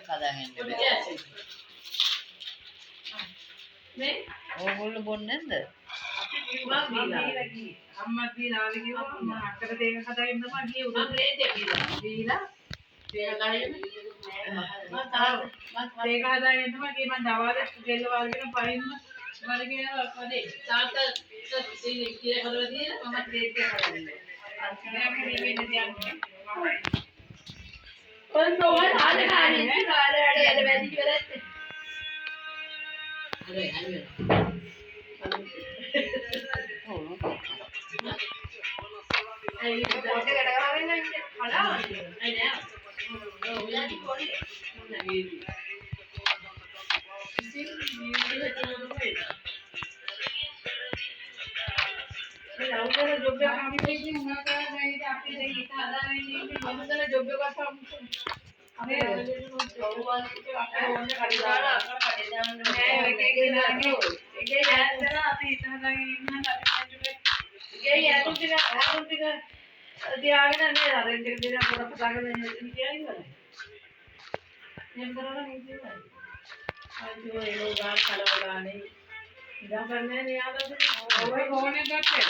හදාගෙන ඉන්න මේ ඕගොල්ලෝ බොන්නේ නැද්ද? අපි කිව්වා දීලා ගියේ. අම්මා දීලා ආවේ කිව්වා මම අක්කට දෙක හදාගෙන තමයි ගියේ උදේ ප්ලේට් එක දීලා දෙක හදාගෙන මම දෙක හදාගෙන තමයි ගියේ මම දවල්ට දෙල්ල වල්ගෙන පයින්ම වලගෙන වදේ තාත්තා ඉතින් කියලා හදලා දීලා මම ප්ලේට් එක හදාගෙන අන්තිමට මේ වෙන්න තියන්නේ කොල්ල ඔය හාලේ හාලේ වැඩ වැඩි කියලා හරි හරි Ay, ¿qué te agarraron en el palado? Ay, no. No, ya ni con él. Una vida. Sí, mira, tiene un poquito. Mira, uno de los jobs que a mí me dicen, una cara de ahí, de aquí, de ahí, cada vez, y vamos a los jobs que pasamos. A ver, yo no sé, cómo van a hacer, a ver, ¿dónde calidad? තියාගෙන නේද rent එක දෙනවා පොඩක් කතාගෙන ඉන්නේ කියන්නේ නේද? එහෙම කරලා නේ කියන්නේ. අයියෝ ඒ ගාන කලවලානේ. ඉඳන් කරන්නේ නේ ආදද? ඔය ෆෝන් එක ගත්තේ.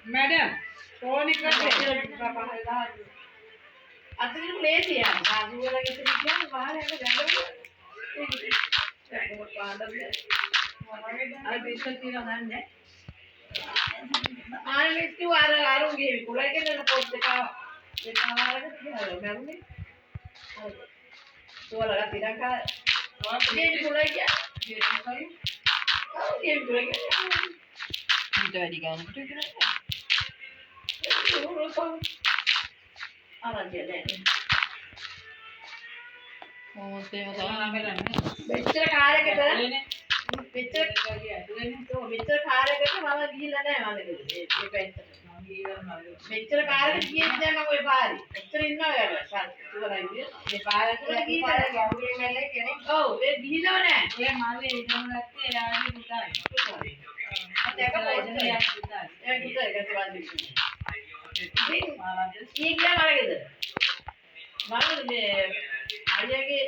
මැඩම් ෆෝන් එක ගත්තේ. අතකින් ප්ලේස් තියන්න. ආදු වල ඉතින් කියන්නේ බාහිර යන ගඟවල. ඒක පාඩම්නේ. අර බේසල් තියනවා නන්නේ. ආයෙත් කිව්වා අරුන්ගේ කුලයි කියන පොත් එක ඒක ආවරක තියනවා ගන්නේ. තෝරලා තිරංකා ගේ කුලයි කිය. ගේ කුලයි කිය. ඊට වැඩි ගන්නට කියලා. ආරංචි දැන්. මොකද ඒක තමයි මෙච්චර කාලයකට මෙච්චර කාලයකට මම ගිහිල්ලා නැහැ මම ඒක ඇත්තට මම ගිහිල්ලා මෙච්චර කාලයකට ගියෙත් නැහැ මම ওই පාරේ මෙච්චර ඉන්නවා යාර සල්තුවලයි මේ පාරේ ගිහිල්ලා ගැඹුරේ මැල්ලේ කෙනෙක් ඔව් ඒ ගිහිල්ලාව නැහැ ඒ මාළේ එනම නැත්තේ එයාගේ පුතායි අත එක පොඩ්ඩක් යා පුතායි ඒ පුතායි ගැටවන්නේ ඉතින් මාළා ඊගියා මල ගෙදර මම මේ අයියාගේ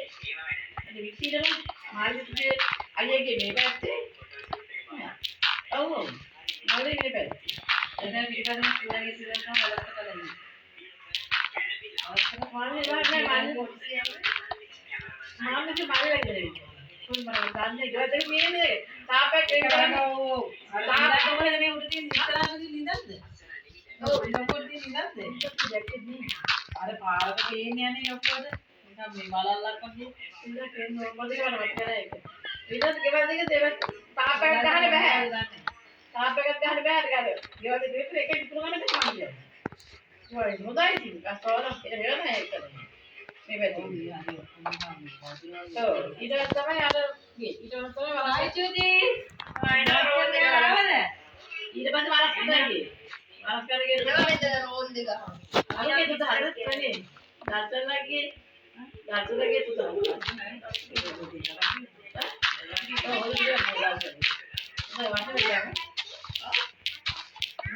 වික්ටීරම මාළිගේ අයියාගේ මේ පැත්තේ ඔව් මලේ මේ පැත්තේ එතන පිටපස්සෙන් පුරාගේ සිලකම වලට කලින් අවස්ථාව මාළේ නෑ මාළේ පොඩ්ඩක් මාළේ මාළේ ගිහලා කොයි මම දන්නේ ගොඩක් මේනේ තාපයක් එන්න ඕ තාපයක් කොහෙද මේ උඩ තියෙන ඉස්සරහදී නිදන්ද ඔව් ඉන්නකොටදී නිදන්ද ජැකට් නේ අර පාරක ගේන්නේ යන්නේ ඔක්කොද නිකන් මේ බලල්ලක් වගේ ඉන්න කෙන්න මොකද කරන්නේ කරා ඒක ඊට ගෙවල් දෙක දෙව තාපයක් ගහන්න බෑ තාපයක් ගහන්න බෑ අර ගාව ගෙවල් දෙක විතර එකෙන් ඉතුරු ගන්න බෑ මන්නේ ජොයි මොදයි ඉතින් කස්තෝර ඒක නෑ ඒක මේ පැත්තේ ඔව් ඊට තමයි අර ඊට තමයි ආයි චුති ආයිනා රෝල් දෙක ආවද ඊට පස්සේ වරස් කරගියේ වරස් කරගෙන මෙතන රෝල් දෙක අරගේ දුත හදන්නේ දර්ශනගේ තුත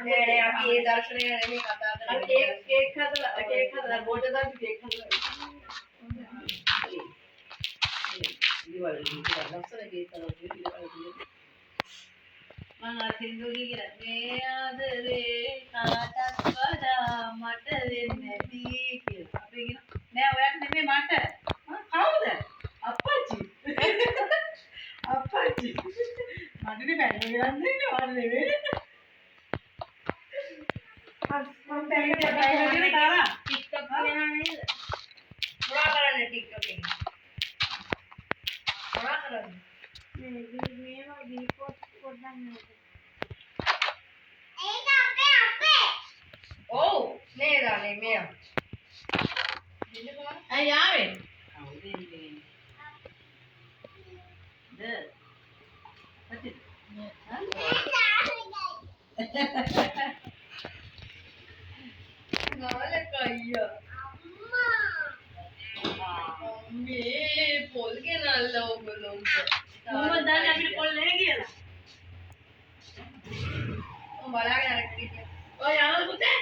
නේ අපි ඒ දර්ශනය නෙමෙයි කතා කරන්නේ කේක් හදලා බෝඩ් එකක් කේක් හදලා ඉතිවල ලස්සන කේක් හදලා මම අතින්දුගේ කියලා මේ ආදරේ කාටත් වඩා මට වෙන්නේ නැති කියලා අපි කියන නෑ ඔයාට නෙමෙයි මට කවුද අප්පච්චි අප්පච්චි මටනේ බැලුවේ ගන්නේ ඔයාලා නෙමෙයි මම බැලුවේ බැලුවේ තාලා ටික්ටොක් කරනවා නේද මොනවා කරන්නේ ටික්ටොක් එකේ මොනවා කරන්නේ මේවා දීපොත් පොඩ්ඩක් නේද ඒක අපේ ඔව් නේද අනේ මෙයා අය යාවේ කවුද ඉන්නේ ද අති ගාලකయ్యා අම්මා මේ පොල් ගෙනල්ල ඔයගොල්ලෝ මොකද දැන් අපිට පොල් නැහැ කියලා බලාගෙන අර කිව්වා ඔය යනවා පුතේ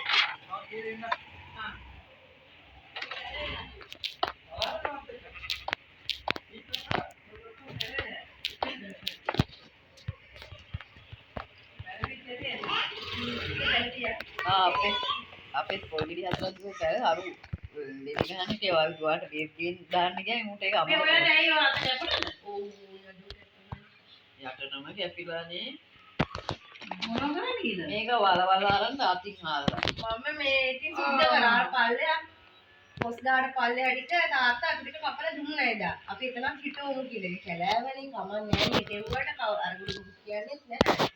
අපේ පොල් ගෙඩි හතරක් දුක අරු දෙලි ගහන්නේ ඒ වගේ දුවට බේබ්ගෙන් දාන්න ගියා මුට ඒක මේ අම්මා ඔයාලා ඇයි ඔයාලට කැපුණාද? ඔව් යටටම කැපිලානේ මොනවා කරන්නේ කියලා. මේක වලවල අරන් තාත්තින් ආලා මම මේ ඉතින් සුද්ධ කරා පල්ලෙයක් පොස්දාට පල්ලෙ ටික තාත්තා අපිට කපලා දුන්නා එදා. අපි එතනක් හිටවමු කියලා. ඒ කැලෑවලින් කමන්නේ නැහැ නේ. දෙව්වට අරගුරු කියන්නේත් නැහැ.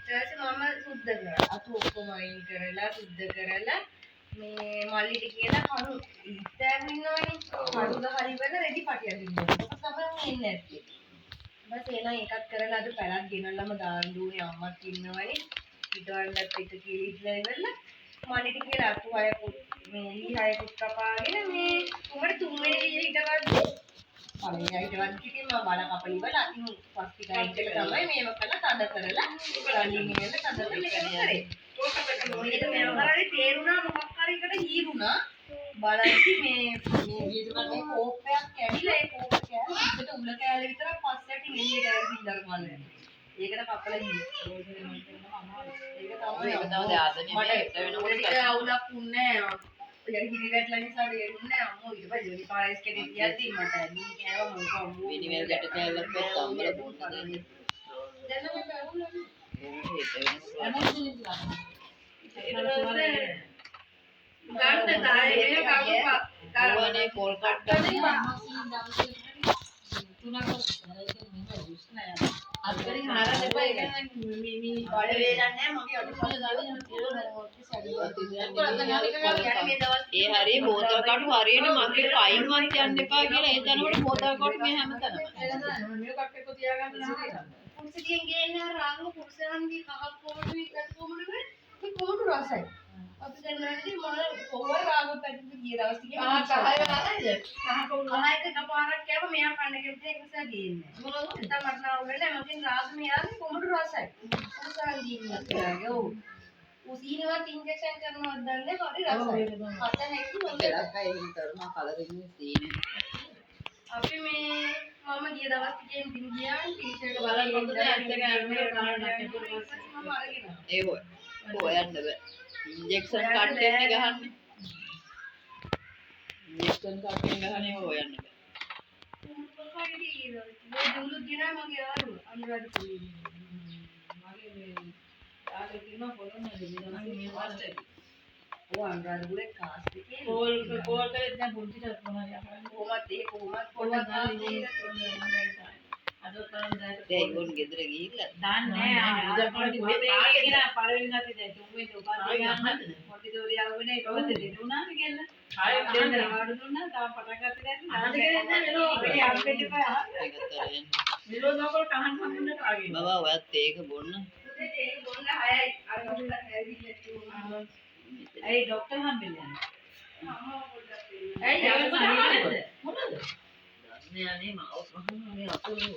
ඊට පස්සේ මම සුද්ධ කරා. අතු ඔක්කොම අයින් කරලා සුද්ධ කරලා මේ මල්ලිට කියලා කණු ඉස්සෑම ඉන්නවනේ. කණුද හරි වෙන රෙදි පටියක් දුන්නා. ඒක තමයි එන්නේ නැත්තේ. බස් එනවා එකක් කරලා අද පැලක් ගෙනල්ලාම දාන්න දුන්නේ අම්මත් ඉන්නවනේ. ඊටවන්නත් එක කියලා ඉట్లా ඉවරලා මල්ලිට කියලා අතු අය මේ ඊහාය කුත් කපාගෙන මේ උඹට තුන්වෙනි විදිහට හිටවද්දි පළවෙනි හිටවද්දි කිව්වේ මම බල කපලි වල අතින් පස් ටික අයින් කරලා තමයි මේව කරලා තද කරලා ගලින් ඉන්න තද කරලා මේක කරේ. ඒක මේව කරානේ තේරුණා මොකක් හරි එකට හීරුණා. බලද්දි මේ මේ කෝපයක් කැඩිලා ඒ කෝප කෑම උඩට උල කෑල්ල විතර පස්සට එළියට ඇවිත් ඉඳලා මල්ලේ. ඒකට කපලා ගියේ. ඒක තමයි ආදනේ හෙට වෙනකොට ටික අවුලක් වුණේ නැහැ. ඒක හිරිවැටලා නිසා දෙන්නේ අම්මෝ ඊට පස්සේ වෙලි පාරයිස් කෙටි තියද්දි මට ඇදී කෑව මොකක් අම්මෝ මිනිවෙල් ගැට කෑල්ලක් පෙත් අම්මලා බොන්න දෙන්නේ දැන් මම බැවුලා ගන්න තායේ ගානේ පොල් කට්ටනේ අත්තරේ හාර දෙපා ඒක මේ බඩ වේදන්නේ නැහැ මගේ අඩුපාඩු දාගෙන ඒ හරිය බෝතල් කටු හරියට මගේ පයින්වත් යන්න එපා කියලා ඒ තනකොට බෝතල් කටු මේ හැමතැනම මේ කට්ටක තියාගන්න නැහැ පුරුෂයන් ගේන්නේ රාගම පුරුෂයන්ගේ කහ කොමඩුයි කට් කොමඩුයි මේ කොමඩු රසයි අපි දැන් නැති මොන කොහොම රාගම පැත්තට ගිය දවස් ටිකේ කහ වෙලා නැද්ද කහ කොමඩු කහ එක කපාරක් කෑව මෙයා කන්න කෙනෙක් ඒක නිසා ගේන්නේ මොනවද නැත්නම් මට නම් වෙන්නේ මගෙන් රාගම යන්නේ කොමඩු රසයි පුරුෂයන් ගින්නේ ඔව් උසීනවත් ඉන්ජෙක්ෂන් කරනවද දන්නේ හරි රසයි. හත නැති හොඳ. එකක් අය එහෙම කරනවා කලරින් සීනේ. අපි මේ මම ගිය දවස් ටිකෙන් පින් ගියා ටීචර් එක බලන්න හොඳද ඇත්තට අරගෙන මම අරගෙන. ඒ හොයන්න බෑ. ඉන්ජෙක්ෂන් කට්ටෙන් ගහන්නේ. ඉන්ජෙක්ෂන් කට්ටෙන් ගහන්නේ හොයන්න බෑ. මේ දුලු දිනා මගේ යාළුවා අනුරාධපුරේ. මගේ මේ ආගේ තියෙන පොළොන්නේ දෙනවා මේ වාස්තේ. ඔය අනුරාධපුරේ කාස්ට් එකේ කෝල් කරේ දැන් පුංචිට මොනවද අපරන්නේ කොහොමද ඒ කොහොමද පොඩ්ඩක් අද තරම් දැන් ඒගොල්ලෝ ගෙදර ගිහිල්ලා දාන්නේ නැහැ ආපහු මේ කියන පළවෙනි නැති දැන් තුන්වෙනි උපාධිය ගන්න මොටි දෝරියාව වෙන එක වද දෙන්නාම කියලා ආයෙ දෙන්න ආඩු දුන්නා තාම පටන් ගත්ත දැන් ආඩු දෙන්න වෙනවා අපේ අපිට පය අහන්න මෙලෝ නෝකල් කහන් හම්බුනට ආගේ බබා ඔයත් ඒක බොන්න ඒක බොන්න 6යි අර මොකද ඇවිල්ලා ඇයි ડોක්ටර් හම්බෙන්නේ අම්මා පොඩ්ඩක් ඇයි යාළුවා මොනවද දන්නේ අනේ මාව සහන මේ අතුරු